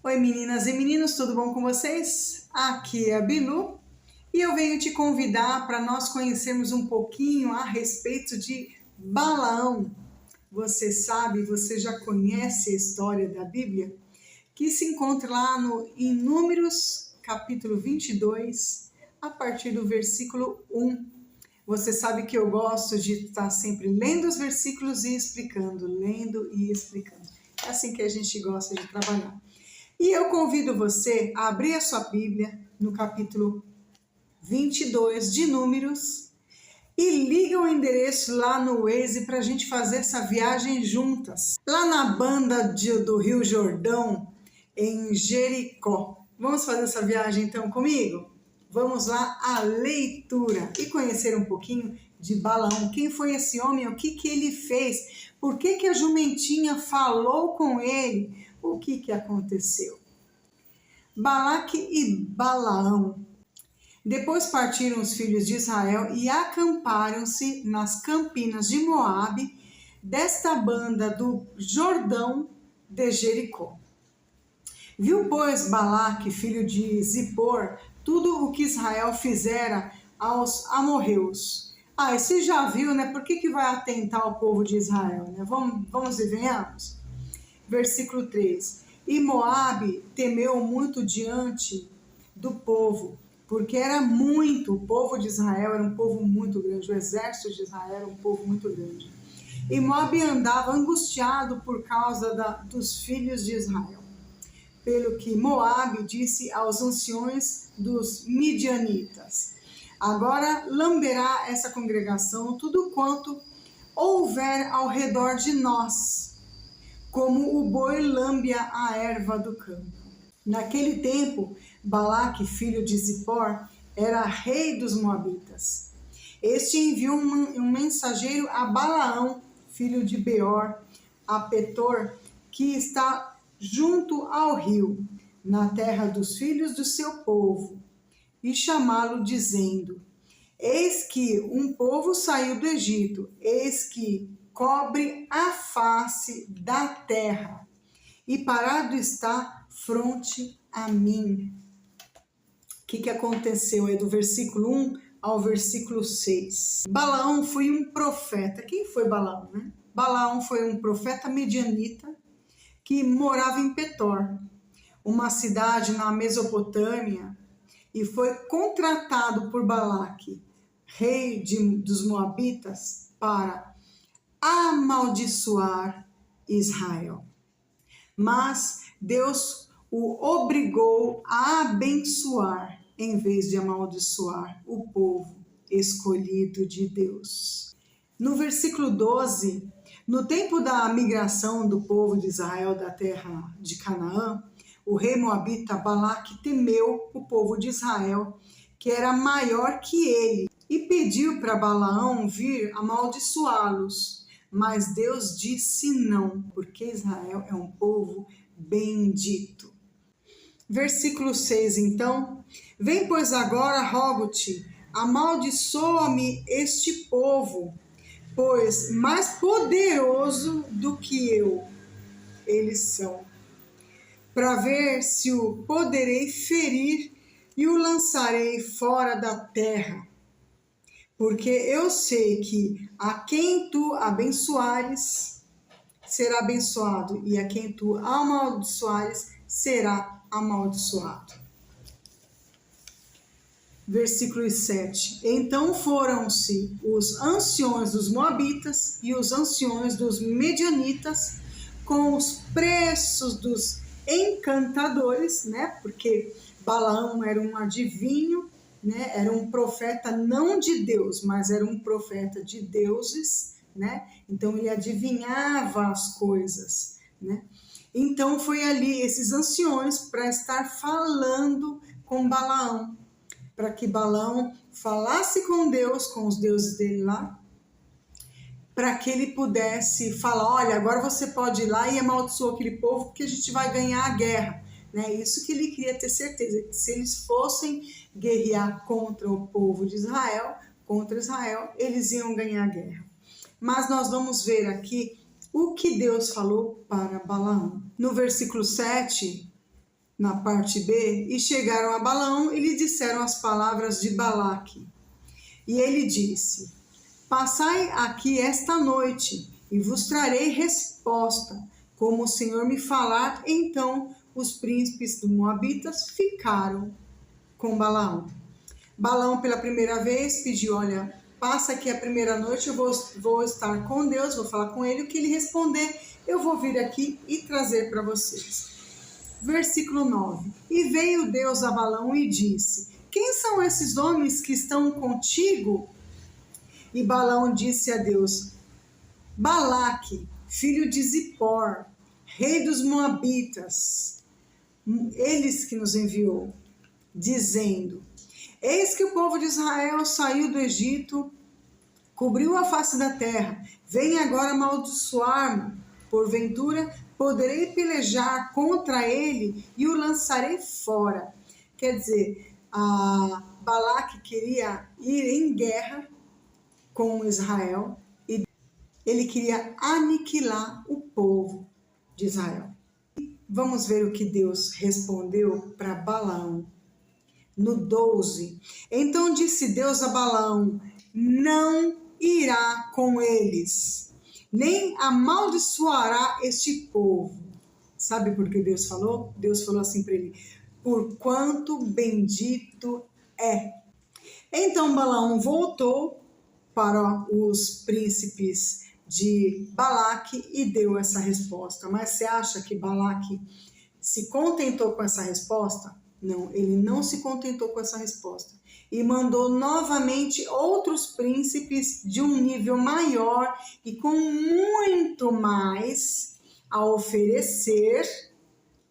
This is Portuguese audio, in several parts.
Oi meninas e meninos, tudo bom com vocês? Aqui é a Bilu e eu venho te convidar para nós conhecermos um pouquinho a respeito de Balaão. Você sabe, você já conhece a história da Bíblia, que se encontra lá em Números, capítulo 22, a partir do versículo 1. Você sabe que eu gosto de estar sempre lendo os versículos e explicando, lendo e explicando. É assim que a gente gosta de trabalhar. E eu convido você a abrir a sua Bíblia no capítulo 22 de Números e liga o endereço lá no Waze para a gente fazer essa viagem juntas. Lá na banda do Rio Jordão, em Jericó. Vamos fazer essa viagem então comigo? Vamos lá à leitura e conhecer um pouquinho de Balaão. Quem foi esse homem? O que ele fez? Por que a jumentinha falou com ele? O que aconteceu? Balaque e Balaão. Depois partiram os filhos de Israel e acamparam-se nas campinas de Moabe, desta banda do Jordão de Jericó. Viu, pois, Balaque, filho de Zippor, tudo o que Israel fizera aos amorreus. E você já viu, né? Por que vai atentar ao povo de Israel, né? Vamos e venhamos? Versículo 3. E Moabe temeu muito diante do povo, porque era muito, o povo de Israel era um povo muito grande, o exército de Israel era um povo muito grande. E Moabe andava angustiado por causa dos filhos de Israel. Pelo que Moabe disse aos anciões dos midianitas: agora lamberá essa congregação tudo quanto houver ao redor de nós, como o boi lambe a erva do campo. Naquele tempo, Balaque, filho de Zippor, era rei dos Moabitas. Este enviou um mensageiro a Balaão, filho de Beor, a Petor, que está junto ao rio, na terra dos filhos do seu povo, e chamá-lo dizendo: eis que um povo saiu do Egito, eis que cobre a face da terra, e parado está fronte a mim. O que aconteceu aí do versículo 1 ao versículo 6? Balaão foi um profeta. Quem foi Balaão, né? Balaão foi um profeta midianita que morava em Petor, uma cidade na Mesopotâmia, e foi contratado por Balaque, rei dos Moabitas, para amaldiçoar Israel. Mas Deus o obrigou a abençoar em vez de amaldiçoar o povo escolhido de Deus. No versículo 12, no tempo da migração do povo de Israel da terra de Canaã, o rei moabita Balaque temeu o povo de Israel, que era maior que ele, e pediu para Balaão vir amaldiçoá-los. Mas Deus disse não, porque Israel é um povo bendito. Versículo 6, então: vem, pois, agora, rogo-te, amaldiçoa-me este povo, pois mais poderoso do que eu eles são, para ver se o poderei ferir e o lançarei fora da terra. Porque eu sei que a quem tu abençoares será abençoado, e a quem tu amaldiçoares será amaldiçoado. Versículo 7. Então foram-se os anciões dos Moabitas e os anciões dos Medianitas com os preços dos encantadores, né? Porque Balaão era um adivinho, né? Era um profeta não de Deus, mas era um profeta de deuses, né? Então ele adivinhava as coisas, né? Então foi ali esses anciões para estar falando com Balaão, para que Balaão falasse com Deus, com os deuses dele lá, para que ele pudesse falar: olha, agora você pode ir lá e amaldiçoar aquele povo, porque a gente vai ganhar a guerra. Né? Isso que ele queria ter certeza, que se eles fossem guerrear contra o povo de Israel, contra Israel, eles iam ganhar a guerra. Mas nós vamos ver aqui o que Deus falou para Balaão. No versículo 7, na parte B, e chegaram a Balaão e lhe disseram as palavras de Balaque. E ele disse: passai aqui esta noite, e vos trarei resposta, como o Senhor me falar. Então os príncipes dos Moabitas ficaram com Balaão. Balaão, pela primeira vez, pediu: olha, passa aqui a primeira noite, eu vou estar com Deus, vou falar com ele, o que ele responder, eu vou vir aqui e trazer para vocês. Versículo 9. E veio Deus a Balaão e disse: quem são esses homens que estão contigo? E Balaão disse a Deus: Balaque, filho de Zippor, rei dos Moabitas, eles que nos enviou, dizendo: eis que o povo de Israel saiu do Egito, cobriu a face da terra, vem agora amaldiçoar-me, porventura poderei pelejar contra ele e o lançarei fora. Quer dizer, Balaque queria ir em guerra com Israel e ele queria aniquilar o povo de Israel. Vamos ver o que Deus respondeu para Balaão. No 12, então disse Deus a Balaão: não irá com eles, nem amaldiçoará este povo. Sabe por que Deus falou? Deus falou assim para ele: porquanto bendito é. Então Balaão voltou para os príncipes de Balaque e deu essa resposta. Mas você acha que Balaque se contentou com essa resposta? Não, ele não se contentou com essa resposta. E mandou novamente outros príncipes de um nível maior e com muito mais a oferecer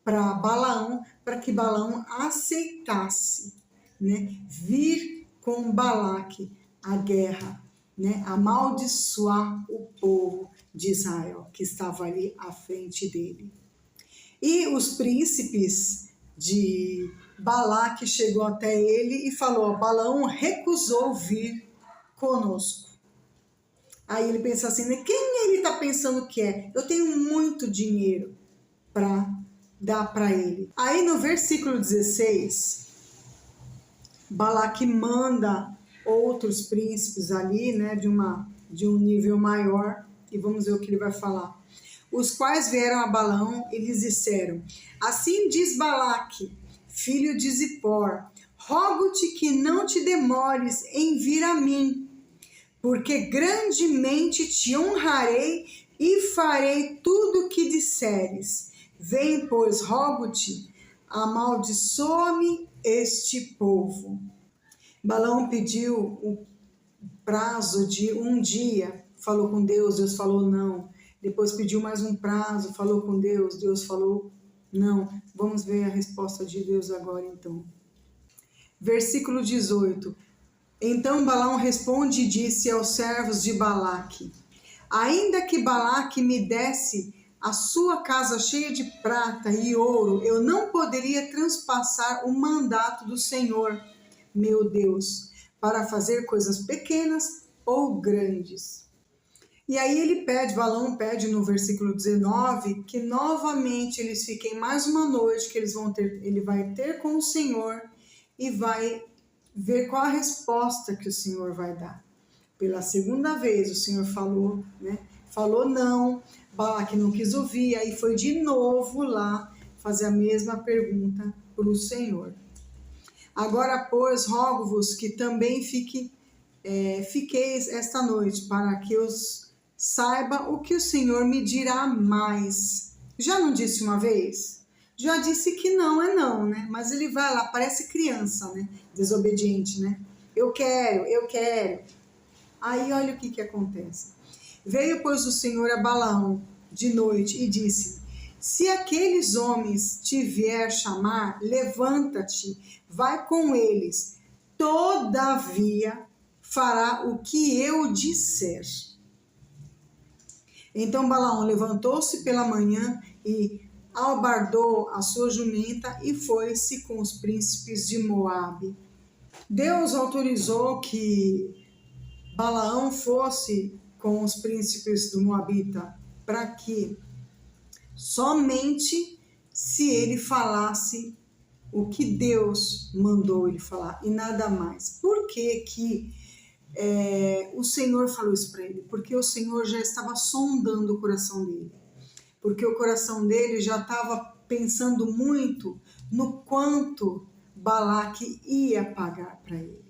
para Balaão, para que Balaão aceitasse, né, vir com Balaque à guerra, né, amaldiçoar o povo de Israel, que estava ali à frente dele. E os príncipes de Balaque chegou até ele e falou: Balaão recusou vir conosco. Aí ele pensa assim, né? Quem ele está pensando que é? Eu tenho muito dinheiro para dar para ele. Aí no versículo 16, Balaque manda outros príncipes ali, né, de um nível maior, e vamos ver o que ele vai falar. Os quais vieram a Balaão e lhes disseram: assim diz Balaque, filho de Zippor, rogo-te que não te demores em vir a mim, porque grandemente te honrarei e farei tudo o que disseres. Vem, pois, rogo-te, amaldiçoa-me este povo. Balaão pediu o prazo de um dia, falou com Deus, Deus falou não. Depois pediu mais um prazo, falou com Deus, Deus falou não. Vamos ver a resposta de Deus agora então. Versículo 18. Então Balaão responde e disse aos servos de Balaque: ainda que Balaque me desse a sua casa cheia de prata e ouro, eu não poderia transpassar o mandato do Senhor, meu Deus, para fazer coisas pequenas ou grandes. E aí ele pede, Balaão pede no versículo 19, que novamente eles fiquem mais uma noite, que ele vai ter com o Senhor e vai ver qual a resposta que o Senhor vai dar. Pela segunda vez o Senhor falou, né? Falou não, Balaque não quis ouvir, aí foi de novo lá fazer a mesma pergunta para o Senhor. Agora, pois, rogo-vos que também fiqueis esta noite, para que os saiba o que o Senhor me dirá mais. Já não disse uma vez? Já disse que não é não, né? Mas ele vai lá, parece criança, né? Desobediente, né? Eu quero. Aí olha o que acontece. Veio, pois, o Senhor a Balaão de noite e disse: se aqueles homens te vier chamar, levanta-te, vai com eles. Todavia fará o que eu disser. Então Balaão levantou-se pela manhã e albardou a sua jumenta e foi-se com os príncipes de Moabe. Deus autorizou que Balaão fosse com os príncipes do Moabita para que somente se ele falasse o que Deus mandou ele falar e nada mais. Por que que o Senhor falou isso para ele? Porque o Senhor já estava sondando o coração dele. Porque o coração dele já estava pensando muito no quanto Balaque ia pagar para ele.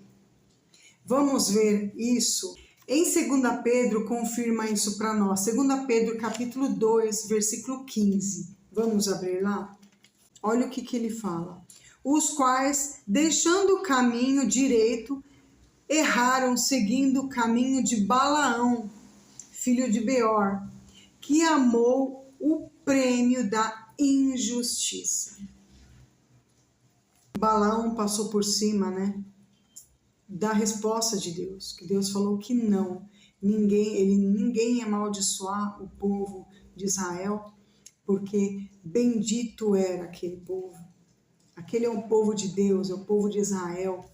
Vamos ver isso. Em 2 Pedro confirma isso para nós. 2 Pedro capítulo 2, versículo 15. Vamos abrir lá? Olha o que ele fala. Os quais, deixando o caminho direito, erraram seguindo o caminho de Balaão, filho de Beor, que amou o prêmio da injustiça. Balaão passou por cima, né, da resposta de Deus, que Deus falou que não, ninguém ia amaldiçoar o povo de Israel, porque bendito era aquele povo. Aquele é o povo de Deus, é o povo de Israel,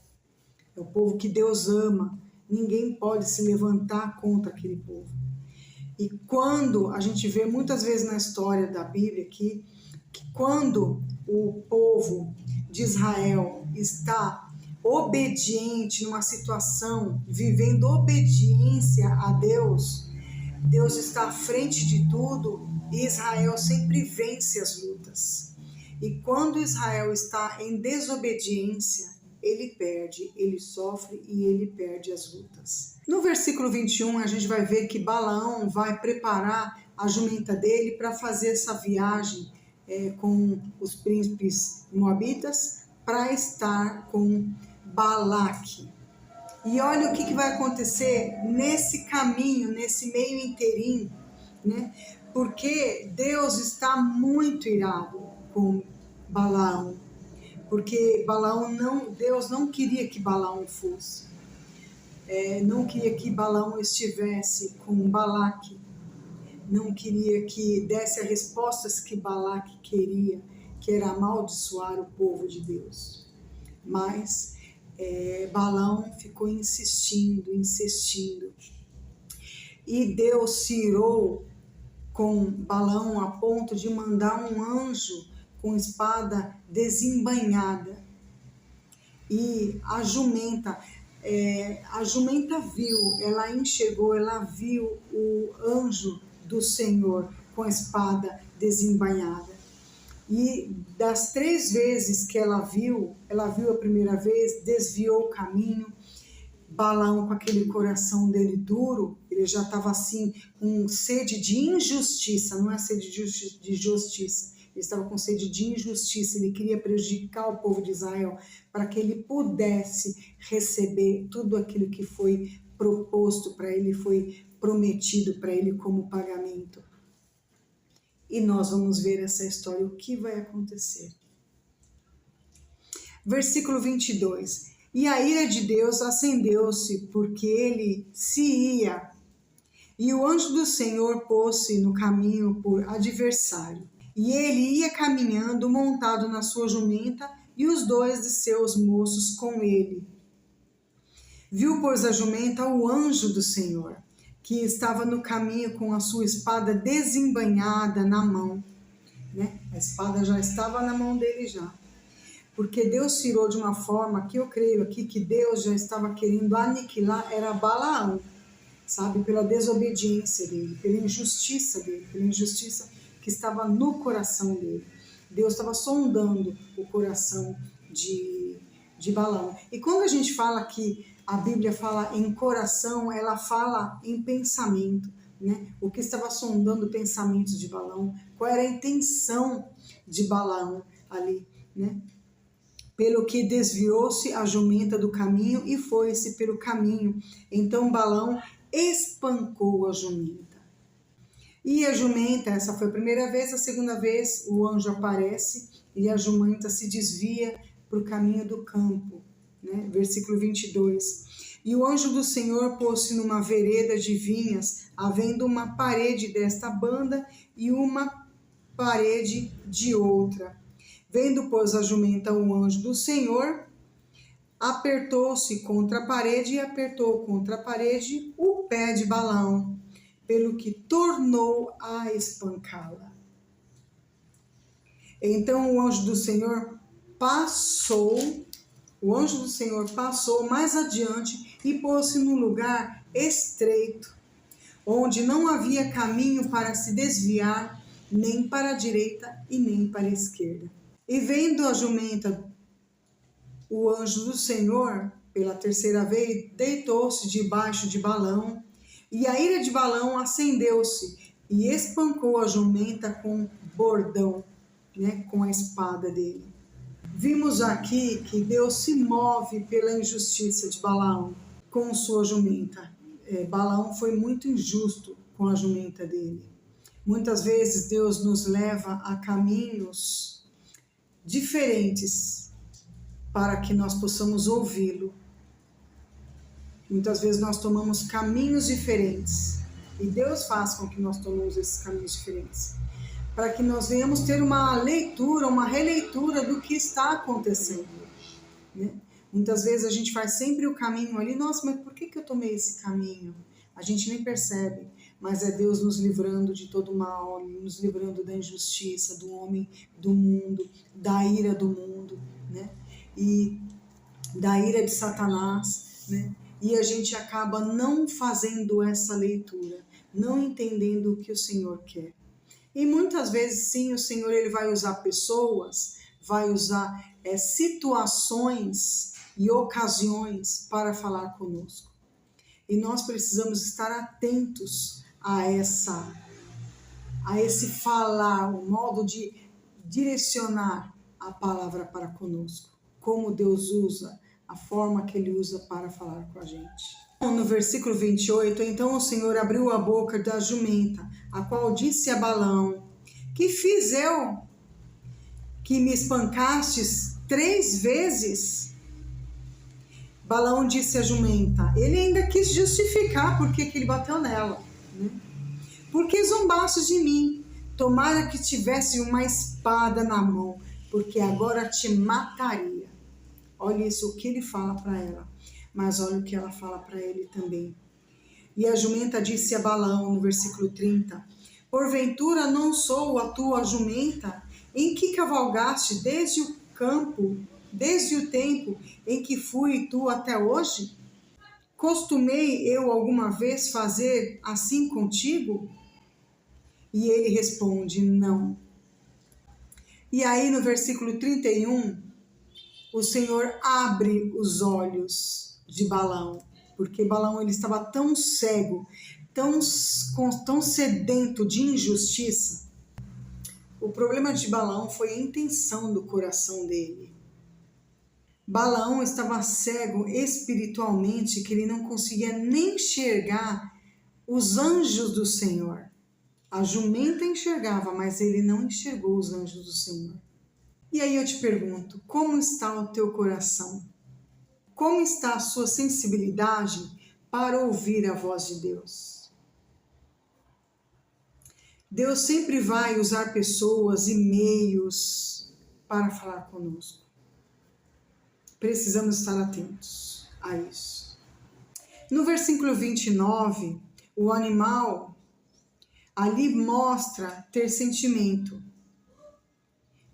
é o povo que Deus ama. Ninguém pode se levantar contra aquele povo. E quando a gente vê muitas vezes na história da Bíblia que quando o povo de Israel está obediente numa situação, vivendo obediência a Deus, Deus está à frente de tudo e Israel sempre vence as lutas. E quando Israel está em desobediência, ele perde, ele sofre e ele perde as lutas. No versículo 21, a gente vai ver que Balaão vai preparar a jumenta dele para fazer essa viagem com os príncipes moabitas para estar com Balaque. E olha o que vai acontecer nesse caminho, nesse meio inteirinho, né? Porque Deus está muito irado com Balaão. Porque Deus não queria que Balaão fosse. Não queria que Balaão estivesse com Balaque. Não queria que desse as respostas que Balaque queria, que era amaldiçoar o povo de Deus. Mas Balaão ficou insistindo. E Deus se irou com Balaão a ponto de mandar um anjo com espada desembainhada. E a jumenta viu, ela enxergou, ela viu o anjo do Senhor com a espada desembainhada. E das 3 vezes que ela viu a primeira vez, desviou o caminho. Balaão, com aquele coração dele duro, ele já estava assim, com sede de injustiça, não é sede de justiça. Ele estava com sede de injustiça, ele queria prejudicar o povo de Israel para que ele pudesse receber tudo aquilo que foi proposto para ele, foi prometido para ele como pagamento. E nós vamos ver essa história, o que vai acontecer. Versículo 22. E a ira de Deus acendeu-se, porque ele se ia, e o anjo do Senhor pôs-se no caminho por adversário. E ele ia caminhando, montado na sua jumenta, e os 2 de seus moços com ele. Viu, pois, a jumenta o anjo do Senhor, que estava no caminho com a sua espada desembainhada na mão. Né? A espada já estava na mão dele já. Porque Deus tirou de uma forma que eu creio aqui que Deus já estava querendo aniquilar, era Balaão, sabe? Pela desobediência dele, pela injustiça que estava no coração dele. Deus estava sondando o coração de Balaão. E quando a gente fala que a Bíblia fala em coração, ela fala em pensamento, né? O que estava sondando pensamentos de Balaão, qual era a intenção de Balaão ali, né? Pelo que desviou-se a jumenta do caminho e foi-se pelo caminho. Então Balaão espancou a jumenta. E a jumenta, essa foi a primeira vez, a segunda vez o anjo aparece e a jumenta se desvia para o caminho do campo. Né? Versículo 22. E o anjo do Senhor pôs-se numa vereda de vinhas, havendo uma parede desta banda e uma parede de outra. Vendo, pois, a jumenta o anjo do Senhor, apertou-se contra a parede e apertou contra a parede o pé de Balaão, pelo que tornou a espancá-la. Então o anjo do Senhor passou mais adiante e pôs-se num lugar estreito, onde não havia caminho para se desviar, nem para a direita e nem para a esquerda. E vendo a jumenta, o anjo do Senhor, pela terceira vez, deitou-se debaixo de Balaão, e a ira de Balaão acendeu-se, e espancou a jumenta com bordão, com a espada dele. Vimos aqui que Deus se move pela injustiça de Balaão com sua jumenta. Balaão foi muito injusto com a jumenta dele. Muitas vezes Deus nos leva a caminhos diferentes para que nós possamos ouvi-lo. Muitas vezes nós tomamos caminhos diferentes e Deus faz com que nós tomemos esses caminhos diferentes, para que nós venhamos ter uma leitura, uma releitura do que está acontecendo. Muitas vezes a gente faz sempre o caminho ali, nossa, mas por que eu tomei esse caminho? A gente nem percebe, mas é Deus nos livrando de todo mal, nos livrando da injustiça, do homem, do mundo, da ira do mundo, e da ira de Satanás, E a gente acaba não fazendo essa leitura, não entendendo o que o Senhor quer. E muitas vezes, sim, o Senhor ele vai usar pessoas, vai usar situações e ocasiões para falar conosco. E nós precisamos estar atentos a esse falar, o modo de direcionar a palavra para conosco. Como Deus usa, a forma que Ele usa para falar com a gente. No versículo 28, então o Senhor abriu a boca da jumenta, a qual disse a Balaão: que fiz eu que me espancastes 3 vezes? Balaão disse à jumenta, ele ainda quis justificar por que ele bateu nela. Porque zombastes de mim, tomara que tivesse uma espada na mão, porque agora te mataria. Olha isso, o que ele fala para ela, mas olha o que ela fala para ele também. E a jumenta disse a Balaão, no versículo 30, porventura não sou a tua jumenta, em que cavalgaste desde o campo, desde o tempo em que fui tu até hoje? Costumei eu alguma vez fazer assim contigo? E ele responde, não. E aí no versículo 31, o Senhor abre os olhos de Balaão, porque Balaão ele estava tão cego, tão sedento de injustiça. O problema de Balaão foi a intenção do coração dele. Balaão estava cego espiritualmente, que ele não conseguia nem enxergar os anjos do Senhor. A jumenta enxergava, mas ele não enxergou os anjos do Senhor. E aí eu te pergunto, como está o teu coração? Como está a sua sensibilidade para ouvir a voz de Deus? Deus sempre vai usar pessoas e meios para falar conosco. Precisamos estar atentos a isso. No versículo 29, o animal ali mostra ter sentimento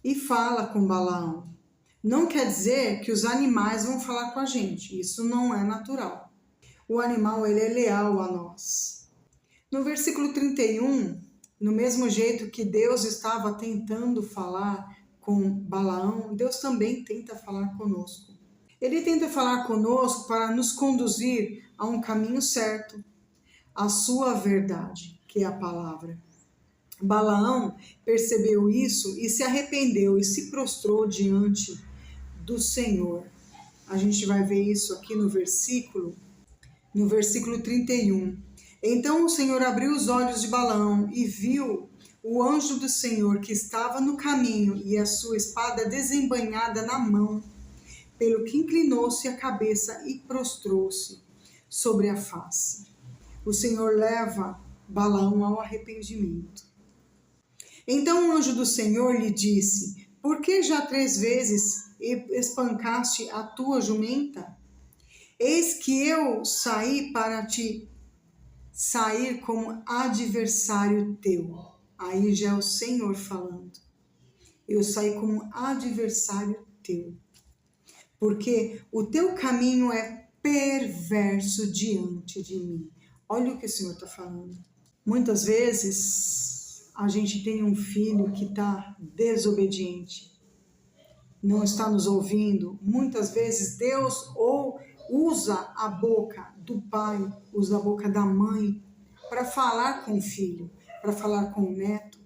e fala com Balaão. Não quer dizer que os animais vão falar com a gente, isso não é natural. O animal ele é leal a nós. No versículo 31, no mesmo jeito que Deus estava tentando falar com Balaão, Deus também tenta falar conosco. Ele tenta falar conosco para nos conduzir a um caminho certo, a sua verdade, que é a palavra. Balaão percebeu isso e se arrependeu e se prostrou diante do Senhor. A gente vai ver isso aqui no versículo 31. Então o Senhor abriu os olhos de Balaão e viu o anjo do Senhor que estava no caminho e a sua espada desembainhada na mão, pelo que inclinou-se a cabeça e prostrou-se sobre a face. O Senhor leva Balaão ao arrependimento. Então o anjo do Senhor lhe disse, por que já 3 vezes espancaste a tua jumenta? Eis que eu saí para te sair como adversário teu. Aí já é o Senhor falando. eu saí como adversário teu, porque o teu caminho é perverso diante de mim. Olha o que o Senhor está falando. Muitas vezes a gente tem um filho que está desobediente, não está nos ouvindo. Muitas vezes Deus ou usa a boca do pai, usa a boca da mãe para falar com o filho, para falar com o neto.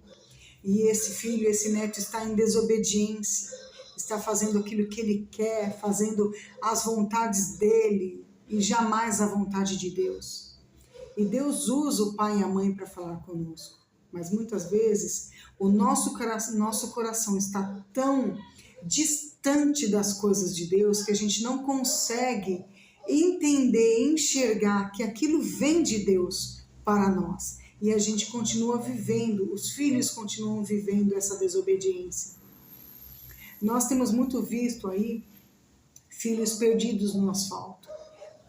E esse filho, esse neto está em desobediência, está fazendo aquilo que ele quer, fazendo as vontades dele e jamais a vontade de Deus. E Deus usa o pai e a mãe para falar conosco. Mas muitas vezes o nosso coração está tão distante das coisas de Deus que a gente não consegue entender, enxergar que aquilo vem de Deus para nós. E a gente continua vivendo, os filhos continuam vivendo essa desobediência. Nós temos muito visto aí filhos perdidos no asfalto.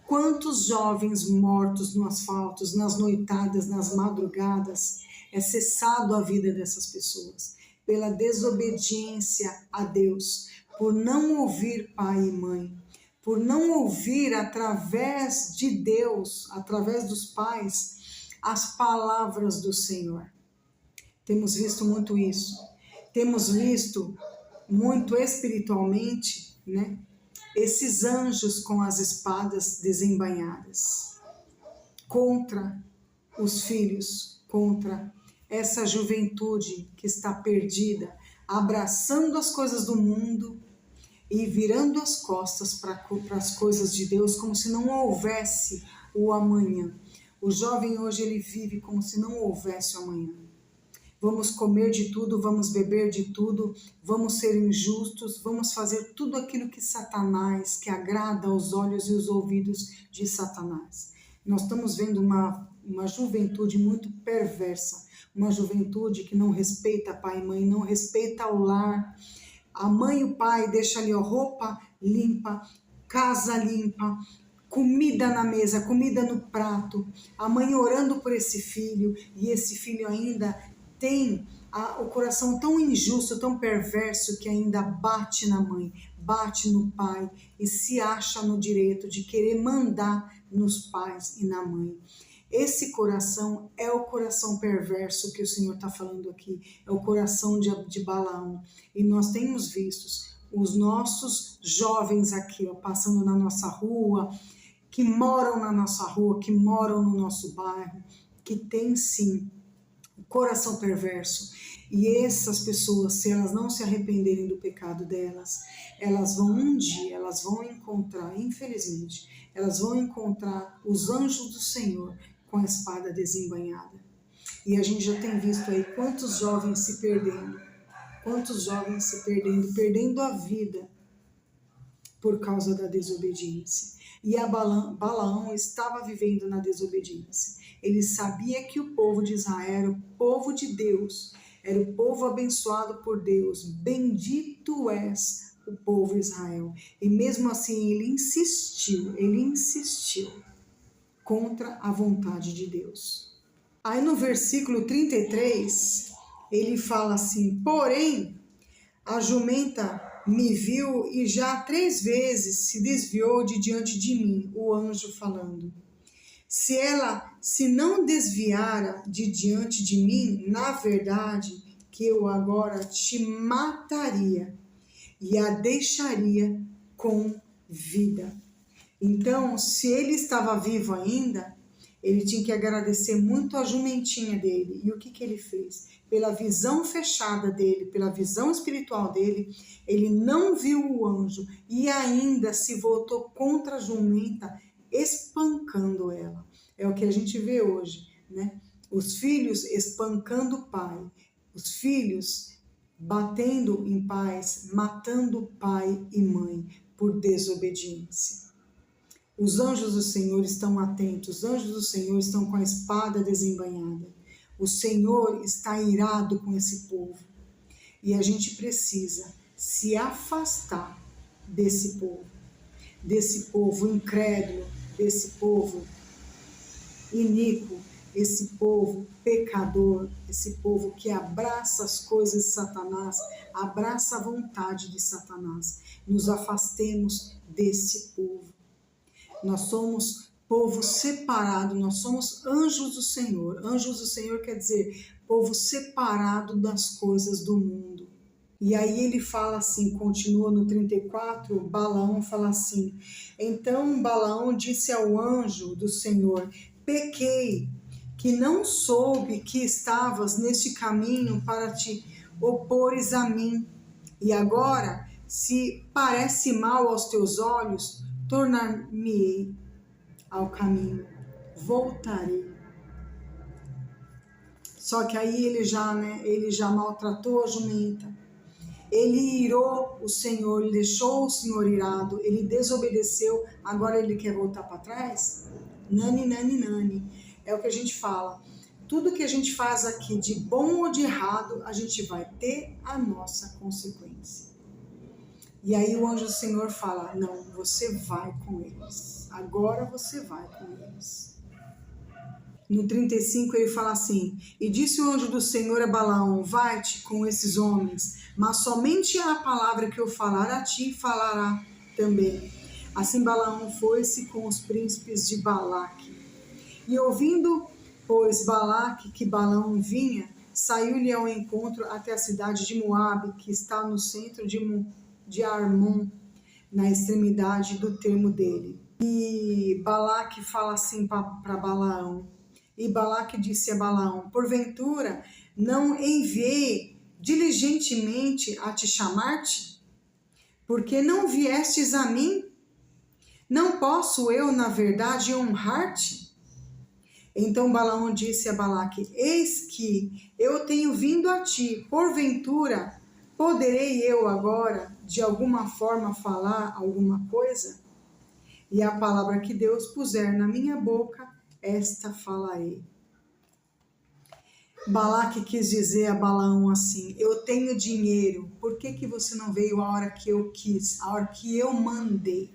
Quantos jovens mortos no asfalto, nas noitadas, nas madrugadas, é cessado a vida dessas pessoas pela desobediência a Deus, por não ouvir pai e mãe, por não ouvir através de Deus, através dos pais, as palavras do Senhor. Temos visto muito isso. Temos visto muito espiritualmente, né? Esses anjos com as espadas desembainhadas contra os filhos, contra essa juventude que está perdida, abraçando as coisas do mundo e virando as costas para as coisas de Deus, como se não houvesse o amanhã. O jovem hoje ele vive como se não houvesse o amanhã. Vamos comer de tudo, vamos beber de tudo, vamos ser injustos, vamos fazer tudo aquilo que Satanás, que agrada aos olhos e os ouvidos de Satanás. Nós estamos vendo uma juventude muito perversa, uma juventude que não respeita pai e mãe, não respeita o lar. A mãe e o pai deixam ali roupa limpa, casa limpa, comida na mesa, comida no prato, a mãe orando por esse filho, e esse filho ainda tem o coração tão injusto, tão perverso, que ainda bate na mãe, bate no pai e se acha no direito de querer mandar nos pais e na mãe. Esse coração é o coração perverso que o Senhor está falando aqui, é o coração de Balaão. E nós temos visto os nossos jovens aqui, ó, passando na nossa rua, que moram na nossa rua, que moram no nosso bairro, que tem sim coração perverso. E essas pessoas, se elas não se arrependerem do pecado delas, elas vão um dia, elas vão encontrar, infelizmente, elas vão encontrar os anjos do Senhor com a espada desembainhada. E a gente já tem visto aí quantos jovens se perdendo, perdendo a vida por causa da desobediência. E Balaão estava vivendo na desobediência. Ele sabia que o povo de Israel era o povo de Deus, era o povo abençoado por Deus. Bendito és o povo Israel. E mesmo assim ele insistiu contra a vontade de Deus. Aí no versículo 33, ele fala assim: porém, a jumenta me viu e já 3 vezes se desviou de diante de mim, o anjo falando. Se ela se não desviara de diante de mim, na verdade, que eu agora te mataria e a deixaria com vida. Então, se ele estava vivo ainda, ele tinha que agradecer muito a jumentinha dele. E o que ele fez? Pela visão fechada dele, pela visão espiritual dele, ele não viu o anjo e ainda se voltou contra a jumenta, espancando ela. É o que a gente vê hoje, né? Os filhos espancando o pai, os filhos batendo em pais, matando pai e mãe por desobediência. Os anjos do Senhor estão atentos, os anjos do Senhor estão com a espada desembainhada. O Senhor está irado com esse povo. E a gente precisa se afastar desse povo incrédulo, desse povo iníquo, esse povo pecador, esse povo que abraça as coisas de Satanás, abraça a vontade de Satanás. Nos afastemos desse povo. Nós somos povo separado, nós somos anjos do Senhor. Anjos do Senhor quer dizer povo separado das coisas do mundo. E aí ele fala assim, continua no 34, Balaão fala assim: então Balaão disse ao anjo do Senhor: pequei, que não soube que estavas neste caminho para te opores a mim. E agora, se parece mal aos teus olhos, tornar-me-ei ao caminho, voltarei. Só que aí ele já maltratou a jumenta. Ele irou o Senhor, ele deixou o Senhor irado, ele desobedeceu, agora ele quer voltar para trás? Nani, nani, nani. É o que a gente fala. Tudo que a gente faz aqui, de bom ou de errado, a gente vai ter a nossa consequência. E aí o anjo do Senhor fala: não, você vai com eles. Agora você vai com eles. No 35 ele fala assim: e disse o anjo do Senhor a Balaão: vai-te com esses homens, mas somente a palavra que eu falar a ti falará também. Assim Balaão foi-se com os príncipes de Balaque. E ouvindo, pois, Balaque que Balaão vinha, saiu-lhe ao encontro até a cidade de Moabe, que está no centro de Armon, na extremidade do termo dele. E Balaque fala assim para Balaão. E Balaque disse a Balaão: porventura não enviei diligentemente a te chamar-te? Porque não viestes a mim? Não posso eu, na verdade, honrar-te? Então Balaão disse a Balaque: eis que eu tenho vindo a ti, porventura poderei eu agora de alguma forma falar alguma coisa? E a palavra que Deus puser na minha boca, esta falarei. Balaque quis dizer a Balaão assim: eu tenho dinheiro, por que você não veio a hora que eu quis, a hora que eu mandei?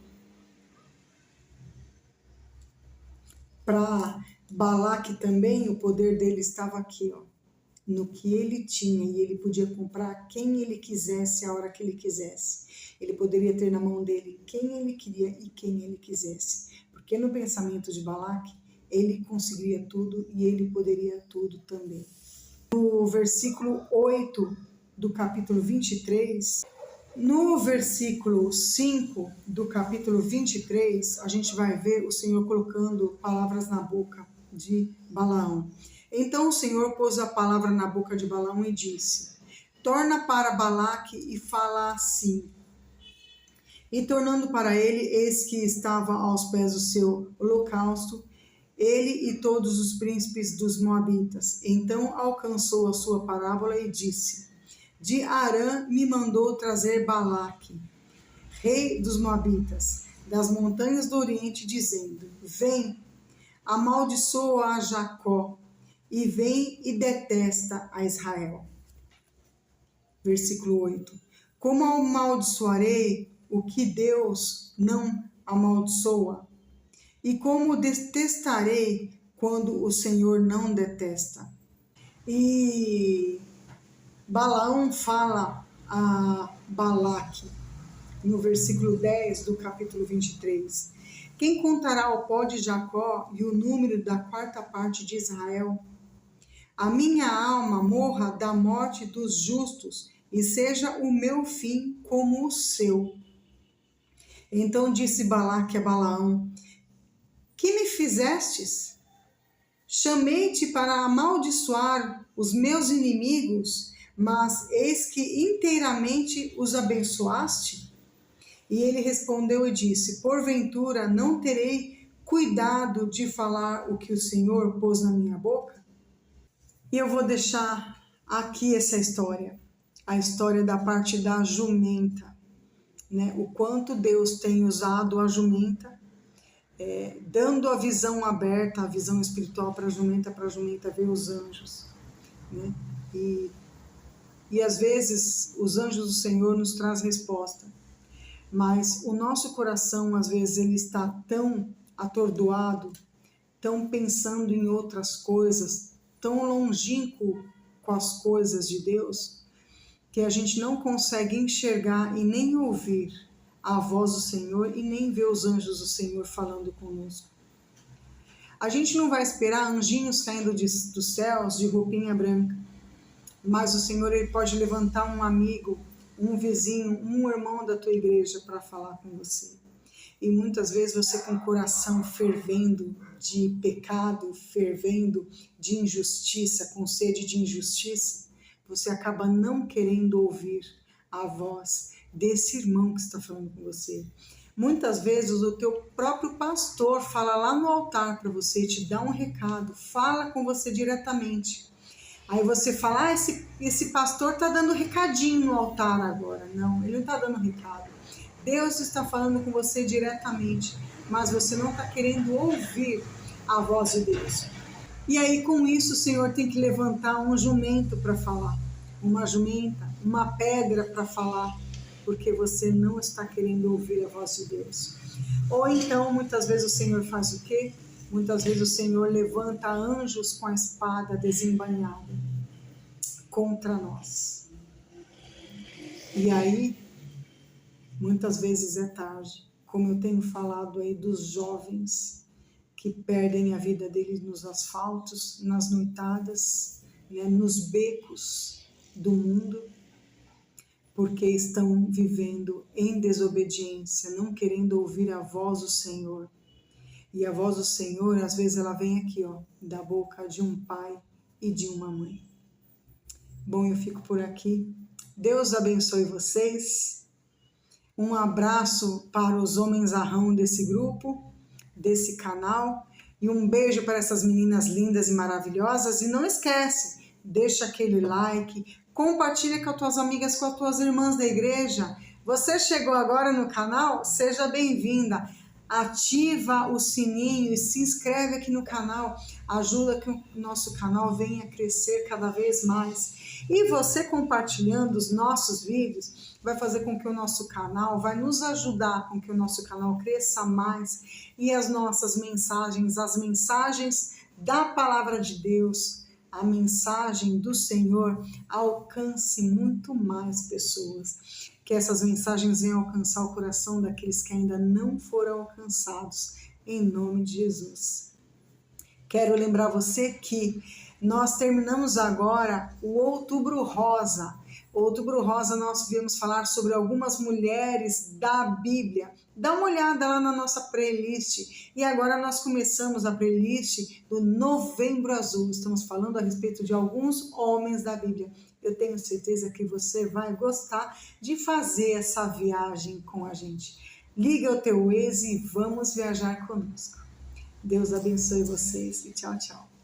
Para Balaque também, o poder dele estava aqui, ó, no que ele tinha, e ele podia comprar quem ele quisesse, a hora que ele quisesse. Ele poderia ter na mão dele quem ele queria e quem ele quisesse. Porque no pensamento de Balaque, ele conseguiria tudo e ele poderia tudo também. No versículo 8 do capítulo 23, no versículo 5 do capítulo 23, a gente vai ver o Senhor colocando palavras na boca de Balaão. Então o Senhor pôs a palavra na boca de Balaão e disse: torna para Balaque e fala assim. E tornando para ele, eis que estava aos pés do seu holocausto, ele e todos os príncipes dos Moabitas. Então alcançou a sua parábola e disse: de Arã me mandou trazer Balaque, rei dos Moabitas, das montanhas do Oriente, dizendo: vem, amaldiçoa a Jacó, e vem e detesta a Israel. Versículo 8. Como amaldiçoarei o que Deus não amaldiçoa? E como detestarei quando o Senhor não detesta? E Balaão fala a Balaque, no versículo 10 do capítulo 23. Quem contará o pó de Jacó e o número da quarta parte de Israel? A minha alma morra da morte dos justos, e seja o meu fim como o seu. Então disse Balaque a Balaão: que me fizestes? Chamei-te para amaldiçoar os meus inimigos, mas eis que inteiramente os abençoaste? E ele respondeu e disse: porventura não terei cuidado de falar o que o Senhor pôs na minha boca? E eu vou deixar aqui essa história, a história da parte da jumenta, né? O quanto Deus tem usado a jumenta, dando a visão aberta, a visão espiritual para a jumenta ver os anjos, né? E às vezes os anjos do Senhor nos traz resposta, mas o nosso coração às vezes ele está tão atordoado, tão pensando em outras coisas, tão longínquo com as coisas de Deus, que a gente não consegue enxergar e nem ouvir a voz do Senhor e nem ver os anjos do Senhor falando conosco. A gente não vai esperar anjinhos caindo dos céus de roupinha branca, mas o Senhor ele pode levantar um amigo, um vizinho, um irmão da tua igreja para falar com você. E muitas vezes você com o coração fervendo de pecado, fervendo de injustiça, com sede de injustiça, você acaba não querendo ouvir a voz desse irmão que está falando com você. Muitas vezes o teu próprio pastor fala lá no altar para você, te dá um recado, fala com você diretamente. Aí você fala, esse pastor está dando recadinho no altar agora. Não, ele não está dando recado. Deus está falando com você diretamente, mas você não está querendo ouvir a voz de Deus. E aí com isso o Senhor tem que levantar um jumento para falar, uma jumenta, uma pedra para falar, porque você não está querendo ouvir a voz de Deus. Ou então muitas vezes o Senhor faz o quê? Muitas vezes o Senhor levanta anjos com a espada desembainhada contra nós. E aí muitas vezes é tarde, como eu tenho falado aí dos jovens que perdem a vida deles nos asfaltos, nas noitadas, né, nos becos do mundo, porque estão vivendo em desobediência, não querendo ouvir a voz do Senhor. E a voz do Senhor, às vezes, ela vem aqui, ó, da boca de um pai e de uma mãe. Bom, eu fico por aqui. Deus abençoe vocês. Um abraço para os homens arrão desse grupo, desse canal, e um beijo para essas meninas lindas e maravilhosas. E não esquece, deixa aquele like, compartilha com as tuas amigas, com as tuas irmãs da igreja. Você chegou agora no canal? Seja bem-vinda. Ativa o sininho e se inscreve aqui no canal. Ajuda que o nosso canal venha crescer cada vez mais. E você compartilhando os nossos vídeos vai fazer com que o nosso canal, vai nos ajudar com que o nosso canal cresça mais e as nossas mensagens, as mensagens da palavra de Deus, a mensagem do Senhor alcance muito mais pessoas. Que essas mensagens venham alcançar o coração daqueles que ainda não foram alcançados, em nome de Jesus. Quero lembrar você que nós terminamos agora o Outubro Rosa. O Outubro Rosa nós viemos falar sobre algumas mulheres da Bíblia. Dá uma olhada lá na nossa playlist. E agora nós começamos a playlist do Novembro Azul. Estamos falando a respeito de alguns homens da Bíblia. Eu tenho certeza que você vai gostar de fazer essa viagem com a gente. Liga o teu Waze e vamos viajar conosco. Deus abençoe vocês e tchau, tchau.